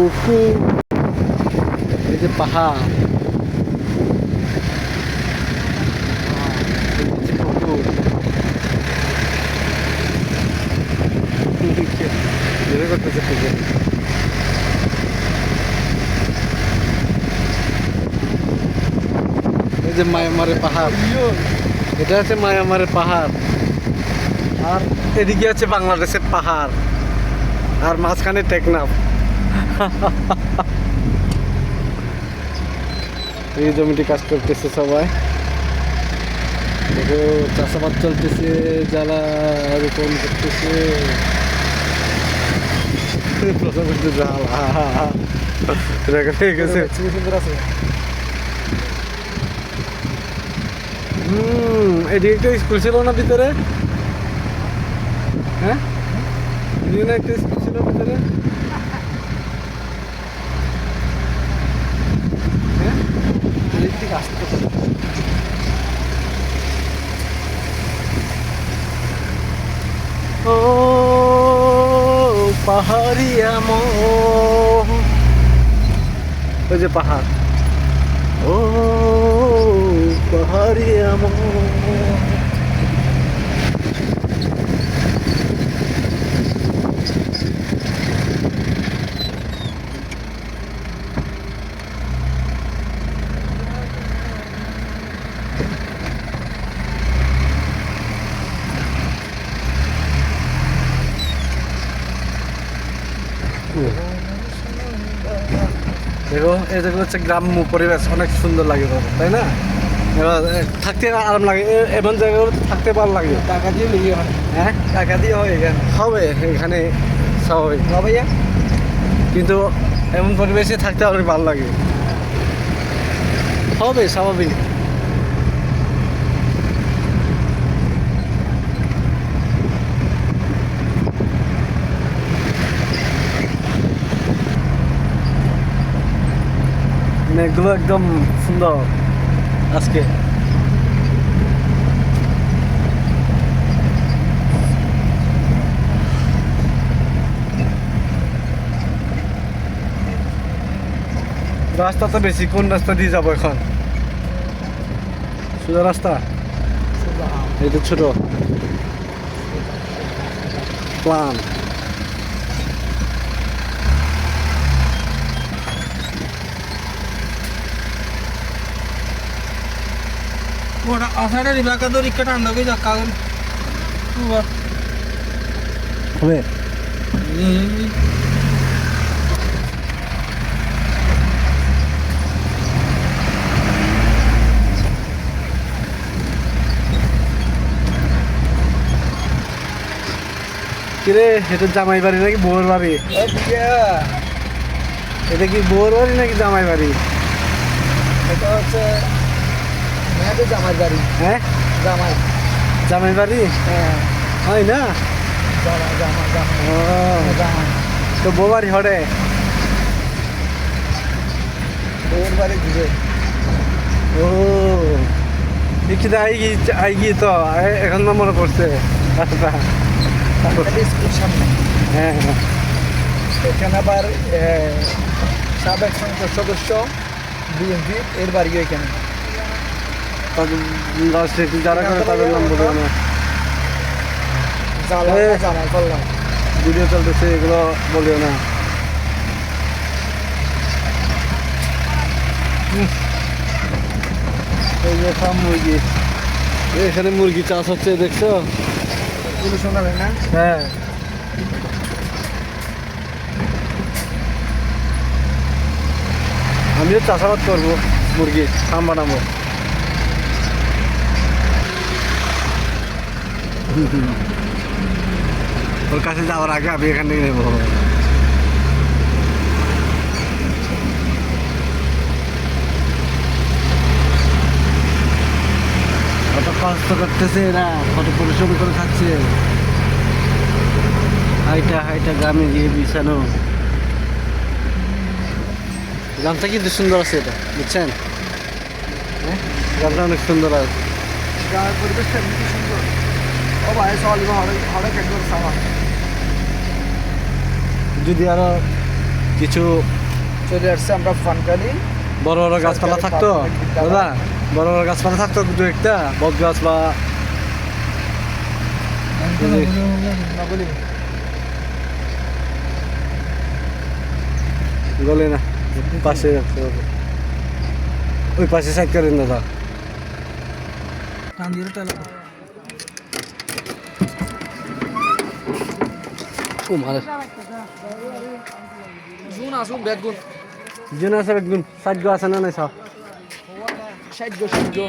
পুকুর, এই যে পাহাড়, পুকুর করতেছে পুকুর। এই যে মায়ামারের পাহাড়, এটা হচ্ছে মায়ামারের পাহাড়, আর এদিকে আছে বাংলাদেশের পাহাড়, আর মাঝখানে টেকনাফ। এই জমিটি কাজ করতেছে সবাই, দেখো চাষাবাদ চলতেছে, যারা রোপণ করতেছে, এদিকে একটা স্কুল ছিল না ভিতরে? হ্যাঁ, এদিকে না একটা স্কুল ছিল ভিতরে? হ্যাঁ, এদিক থেকে আসতে পারে। ও পাহাড়িয়া মন, ওই যে পাহাড়, ও পাহাড়িয়া মন। দেখো এই জায়গা হচ্ছে গ্রাম্য পরিবেশ, অনেক সুন্দর লাগে তাই না? এবার থাকতে আরাম লাগে, এমন জায়গাগুলো থাকতে ভালো লাগে। টাকা দিয়ে লিখে হয়, হ্যাঁ টাকা দিয়ে হয় এখানে, হবে এখানে স্বাভাবিক, ভাইয়া। কিন্তু এমন পরিবেশে থাকতে অনেক ভালো লাগে, হবে স্বাভাবিক। মেঘগুলো একদম সুন্দর আজকে। রাস্তা তো বেশি, কোন রাস্তা দিয়ে যাবো এখন? সোজা রাস্তা, এই তো ছোট প্লান। ওটা আষাঢ়ের রিবাকা তো রিক্কাটা আন্দাকে যা কাগল হবে কিরে, এটা জামাই বাড়ি নাকি বউর বাড়ি? এটা কি বউর বাড়ি নাকি জামাই বাড়ি? এটা হচ্ছে মেয়েদের জামাই বাড়ি। হ্যাঁ, জামাই জামাই বাড়ি হ্যাঁ, হয় না? জামাই জামাই জামাই ও, জামাই তো বউ বাড়ি হরে? বউর বাড়ি ঘুরে। ও দেখি তো আই গি তো এখন না মনে পড়ছে। আচ্ছা, স্কুল সামনে হ্যাঁ হ্যাঁ, এখানে আবার সাবেক সংসদ সদস্য বিএনপি এর বাড়ি এখানে। তাদের রাজনীতি যারা করে তাদের নাম বলবো না। জামাই বললাম ভিডিও চলতেছে, এগুলো বলিও না। এই যে ফার্ম মুরগি, এখানে মুরগি চাষ হচ্ছে দেখছো? পুরো শোনা যায় না। হ্যাঁ, আমিও চাষাবাদ করবো, মুরগি ফার্ম বানাবো। ওর কাছে যাওয়ার আগে আমি এখান থেকে নেবো। কত কষ্ট করতেছে এরা, কত পরিশ্রম করে খাচ্ছে, হাইটা হাইটা গ্রামে গিয়ে বিছানো। গ্রামটা কিন্তু সুন্দর আছে, এটা বুঝছেন? হ্যাঁ, গ্রামটা অনেক সুন্দর আছে, গ্রামের পরিবেশটা এমনি সুন্দর। ও ভাই সকাল হরে হরে কেটে সামা যদি আরো কিছু চলে আসছে আমরা ফানকালি বড় বড় গাছপালা থাকতো দাদা, বড় বড় গাছপালা থাকতো দু একটা বট গাছ বা গলে না, পাশে রাখতে হবে, ওই পাশে সাইড করেন দাদা। ও মারে জুন আসুন বেগুন জুন আছে একদিন সাইড গো আছে না নাই সব 60 গো